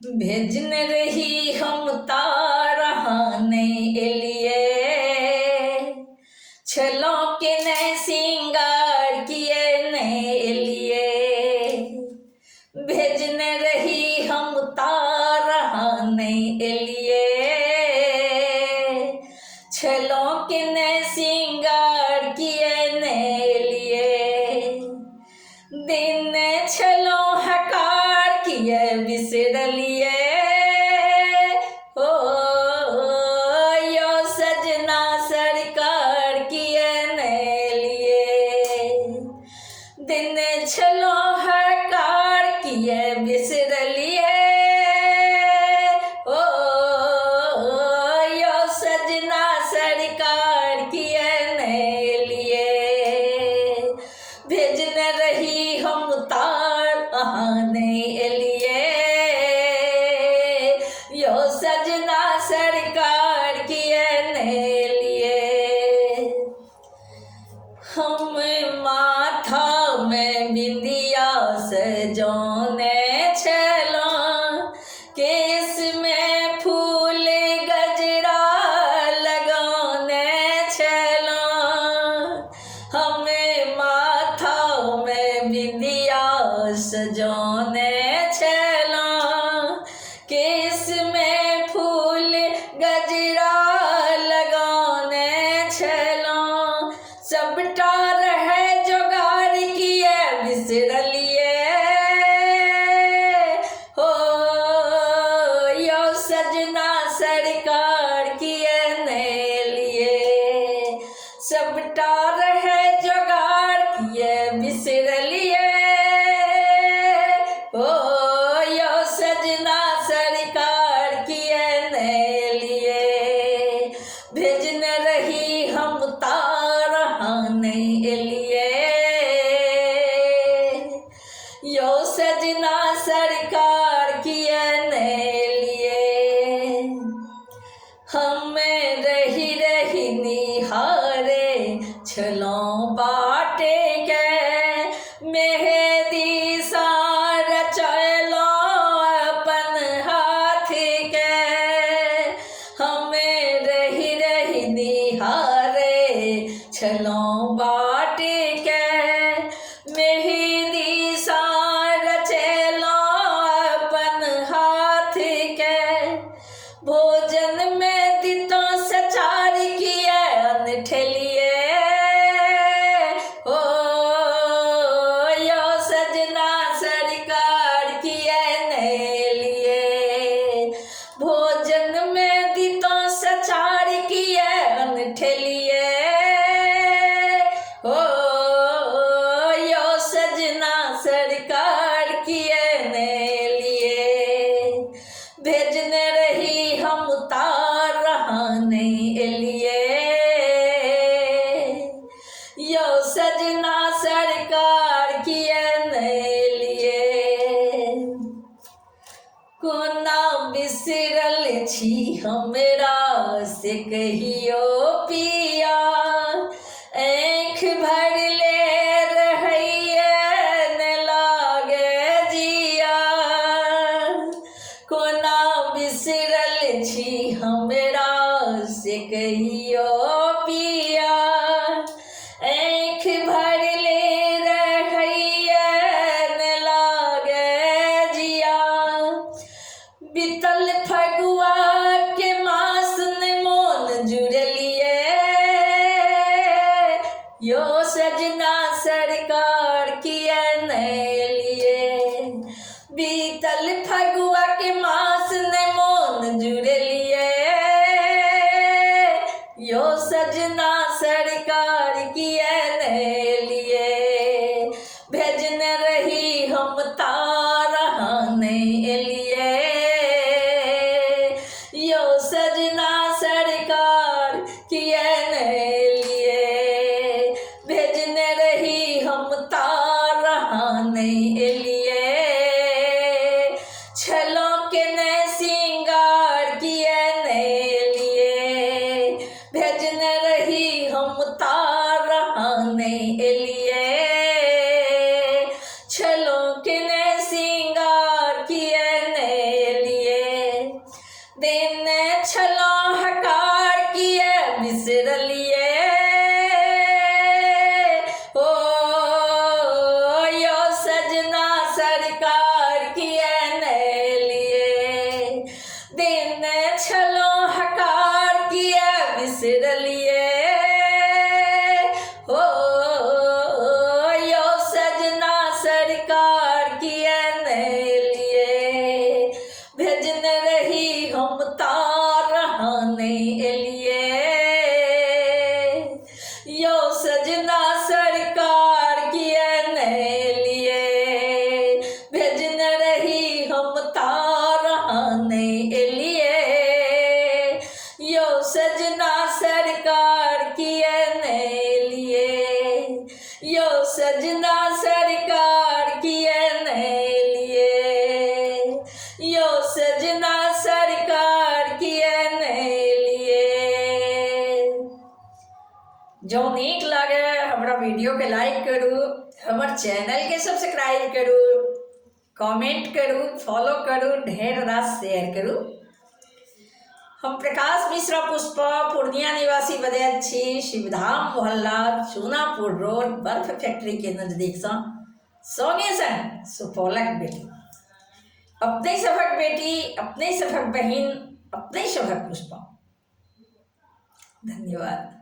भेजने रही हम तारहाने एलिए, छलों के नए सिंगार किए ने एलिए। भेजने रही हम तारहाने एलिए, छलों के नए सिंगार किए ने एलिए। दिन छलों हकार किए बिसरलिए, हो यो सजना सरकार किए ने लिए। दिन छलों हकार किए बिसरलिए, ओ यो सजना सरकार किए ने लिए। भेजने रही हम तारहाने एलिए, यो सजना सरकार किए ने लिए। हम माथा में बिंदिया सजौने छलों, केस में फूल गजरा लगौने छलों। हमें माथा में बिंदिया सजौने छलों, केस में फूल गजरा लगौने छलों। सबटा रहे जोगाड़ किए बिसरलिए, हो यो सजना सरकार किए ने लिए। सबटा रहे जोगाड़ किए बिसरलिए, हो यो सजना सरकार किए ने लिए। भेजने रही हम तारहाने एलिए, यो सजना सरकार किए ने लिए। हमें रही रही निहारे छलों बाटे के, मेहंदी सार चलो अपन हाथ के। हमें रही रही निहारे छलों बाटे के, मेहंदी सार चलो अपन हाथ के। भोजन में दितों सचार किए अनठलिए, हो यो सजना सरकार किए ने लिए। भोजन में दितों सचार किए अनठलिए, हो यो सजना सरकार किए ने लिए। भेजने रही हम तारहाने एलिए, यो सजना सरकार किए ने लिए। कोना बिसरल छी हमरा से कहियो पिया, आँख भर ले रहैया न लागे जिया। कोना बिसरल छी हमरा से कहियो पिया, आँख भर ले रहैया न लागे जिया। बीतल फगुआ के मास ने मोन जुड़लिए, यो सजना सरकार किए ने लिए। बीतल फगुआ के मास ने मोन जुड़लिए, यो सजना सरकार किए ने लिए। भेजने रही हम तारहाने एलिए, यो सजना सरकार किए ने लिए। भेजने रही हम तारहाने एलिए, छलों के नए सिंगार किए ने लिए। भेजने रही हम तारहाने एलिए, छलों के नए सिंगार किए ने लिए। रही हम ताराने लिए, यो सजना सरकार किए ने लिए, यो सजना सरकार किए ने लिए, यो सजना सरकार किए ने लिए। जो नीक लगे हमारा वीडियो के लाइक करू, हमारे चैनल के सब्सक्राइब करू, कमेंट करू, फॉलो करू, ढेर रात शेयर करू। हम प्रकाश मिश्रा पुष्पा पूर्णिया निवासी बदे छी, शिवधाम मोहल्ला चूनापुर रोड बर्फ फैक्ट्री के नजदीक संगे संग सुपौलक बेटी, अपने सभक बेटी, अपने सभक बहन, अपने सभक पुष्पा। धन्यवाद।